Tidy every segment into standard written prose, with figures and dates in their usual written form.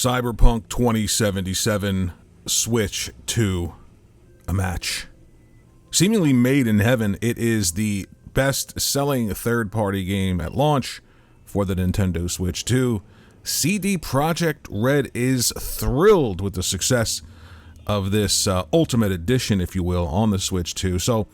Cyberpunk 2077 Switch 2, a match. Seemingly made in heaven, it is the best-selling third-party game at launch for the Nintendo Switch 2. CD Projekt Red is thrilled with the success of this Ultimate Edition, if you will, on the Switch 2. So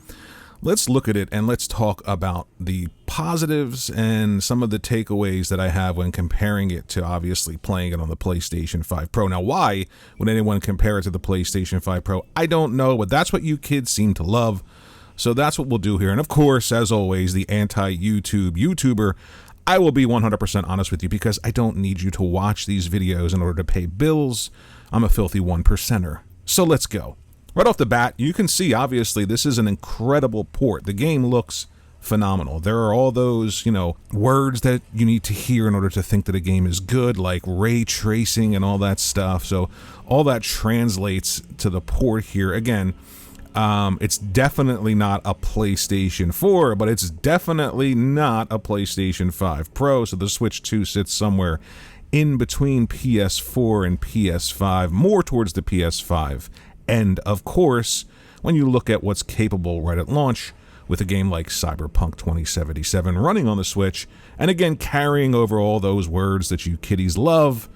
let's look at it and let's talk about the positives and some of the takeaways that I have when comparing it to obviously playing it on the PlayStation 5 Pro. Now, why would anyone compare it to the PlayStation 5 Pro? I don't know, but that's what you kids seem to love. So that's what we'll do here. And of course, as always, the anti-YouTube YouTuber, I will be 100% honest with you because I don't need you to watch these videos in order to pay bills. I'm a filthy 1%er. So let's go. Right off the bat, you can see, obviously, this is an incredible port. The game looks phenomenal. There are all those, words that you need to hear in order to think that a game is good, like ray tracing and all that stuff. So all that translates to the port here. Again, it's definitely not a PlayStation 4, but it's definitely not a PlayStation 5 Pro. So the Switch 2 sits somewhere in between PS4 and PS5, more towards the PS5. And of course, when you look at what's capable right at launch with a game like Cyberpunk 2077 running on the Switch, and again, carrying over all those words that you kiddies love,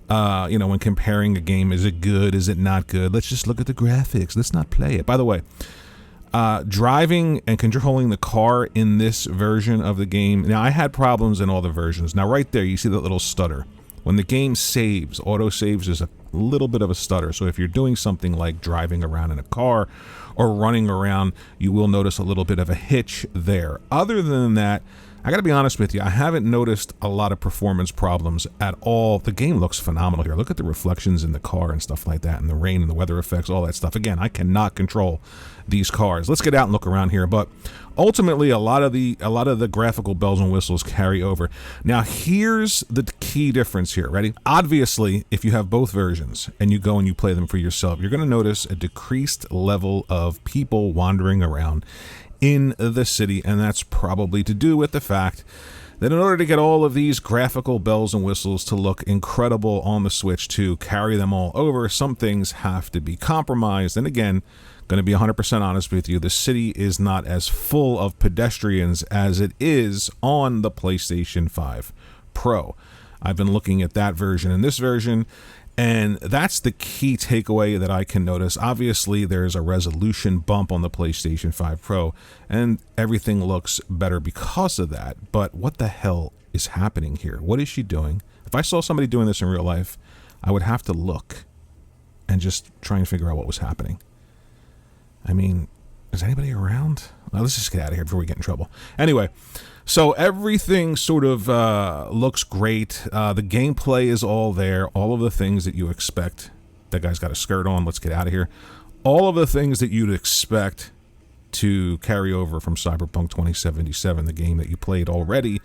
when comparing a game, is it good, is it not good? Let's just look at the graphics. Let's not play it. By the way, driving and controlling the car in this version of the game, now I had problems in all the versions. Now right there, you see that little stutter. When the game saves, auto-saves is a little bit of a stutter. So if you're doing something like driving around in a car or running around, you will notice a little bit of a hitch there. Other than that, I gotta be honest with you, I haven't noticed a lot of performance problems at all. The game looks phenomenal here. Look at the reflections in the car and stuff like that, and the rain and the weather effects, all that stuff. Again, I cannot control these cars. Let's get out and look around here. But ultimately, a lot of the graphical bells and whistles carry over. Now, here's the key difference here. Ready? Obviously, if you have both versions and you go and you play them for yourself, you're going to notice a decreased level of people wandering around in the city, and that's probably to do with the fact that in order to get all of these graphical bells and whistles to look incredible on the Switch 2, carry them all over, some things have to be compromised. And again, going to be 100% honest with you, the city is not as full of pedestrians as it is on the PlayStation 5 Pro. I've been looking at that version and this version, and that's the key takeaway that I can notice. Obviously, there's a resolution bump on the PlayStation 5 Pro, and everything looks better because of that. But what the hell is happening here? What is she doing? If I saw somebody doing this in real life, I would have to look and just try and figure out what was happening. I mean, is anybody around? Well, let's just get out of here before we get in trouble. Anyway, so everything sort of looks great. The gameplay is all there. All of the things that you expect. That guy's got a skirt on. Let's get out of here. All of the things that you'd expect to carry over from Cyberpunk 2077, the game that you played already,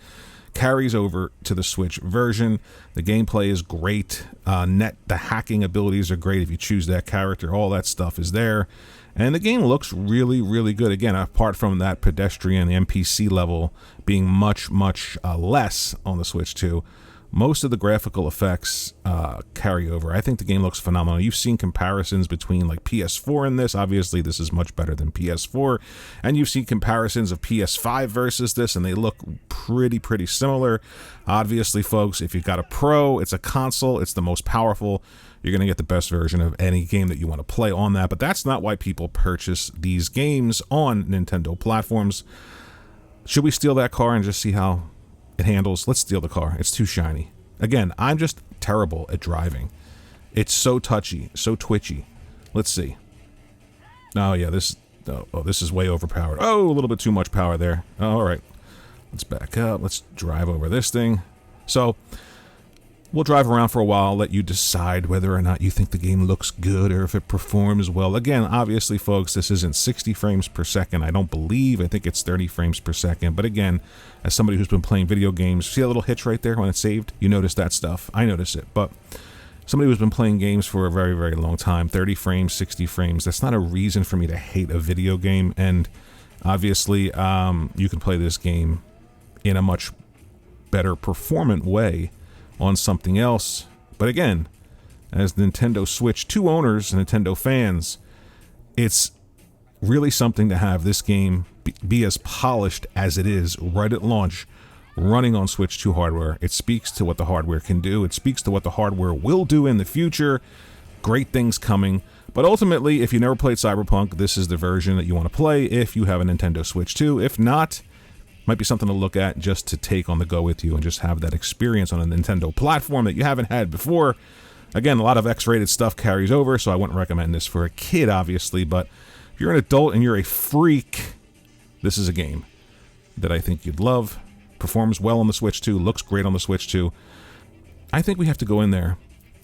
carries over to the Switch version. The gameplay is great. The hacking abilities are great if you choose that character. All that stuff is there. And the game looks really, really good. Again, apart from that pedestrian NPC level being much, much less on the Switch 2, most of the graphical effects carry over. I think the game looks phenomenal. You've seen comparisons between like PS4 and this. Obviously, this is much better than PS4. And you've seen comparisons of PS5 versus this, and they look pretty similar. Obviously, folks, if you've got a Pro, it's a console. It's the most powerful. You're going to get the best version of any game that you want to play on that. But that's not why people purchase these games on Nintendo platforms. Should we steal that car and just see how it handles? Let's steal the car. It's too shiny. Again, I'm just terrible at driving. It's so touchy, so twitchy. Let's see. Oh, yeah, this is way overpowered. Oh, a little bit too much power there. All right. Let's back up. Let's drive over this thing. So we'll drive around for a while, let you decide whether or not you think the game looks good or if it performs well. Again, obviously, folks, this isn't 60 frames per second. I don't believe. I think it's 30 frames per second. But again, as somebody who's been playing video games, see that little hitch right there when it's saved? You notice that stuff. I notice it. But somebody who's been playing games for a very, very long time, 30 frames, 60 frames, that's not a reason for me to hate a video game. And obviously, you can play this game in a much better performant way on something else. But again, as Nintendo Switch 2 owners and Nintendo fans, it's really something to have this game be as polished as it is right at launch, running on Switch 2 hardware. It speaks to what the hardware can do. It speaks to what the hardware will do in the future. Great things coming. But ultimately, if you never played Cyberpunk, this is the version that you want to play if you have a Nintendo Switch 2. If not, might be something to look at just to take on the go with you and just have that experience on a Nintendo platform that you haven't had before. Again, a lot of X-rated stuff carries over, so I wouldn't recommend this for a kid, obviously, but if you're an adult and you're a freak, this is a game that I think you'd love. Performs well on the Switch 2, looks great on the Switch 2. I think we have to go in there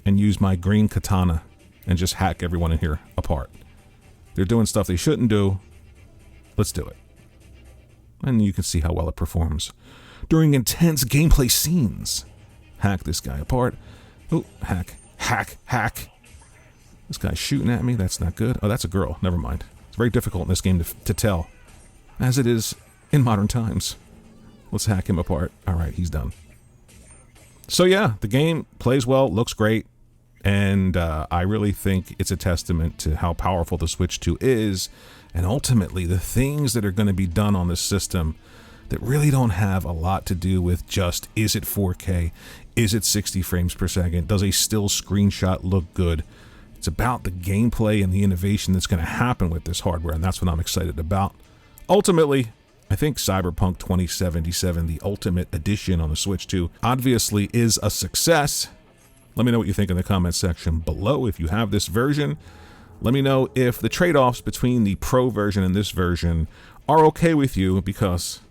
and use my green katana and just hack everyone in here apart. They're doing stuff they shouldn't do. Let's do it. And you can see how well it performs during intense gameplay scenes. Hack this guy apart. Oh, hack, hack, hack. This guy's shooting at me. That's not good. Oh, that's a girl. Never mind. It's very difficult in this game to tell, as it is in modern times. Let's hack him apart. All right, he's done. So yeah, the game plays well, looks great, and I really think it's a testament to how powerful the Switch 2 is, and ultimately the things that are going to be done on this system that really don't have a lot to do with just, is it 4K? Is it 60 frames per second? Does a still screenshot look good? It's about the gameplay and the innovation that's going to happen with this hardware, and that's what I'm excited about. Ultimately, I think Cyberpunk 2077, the Ultimate Edition on the Switch 2, obviously is a success. Let me know what you think in the comments section below if you have this version. Let me know if the trade-offs between the Pro version and this version are okay with you because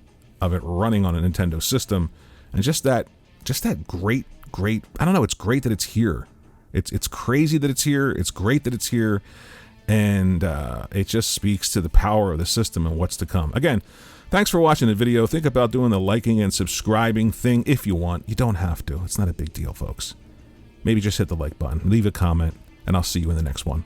of it running on a Nintendo system, and just that great, I don't know, it's great that it's here. It's crazy that it's here. It's great that it's here. And it just speaks to the power of the system and what's to come. Again, thanks for watching the video. Think about doing the liking and subscribing thing if you want. You don't have to. It's not a big deal, folks. Maybe just hit the like button, leave a comment, and I'll see you in the next one.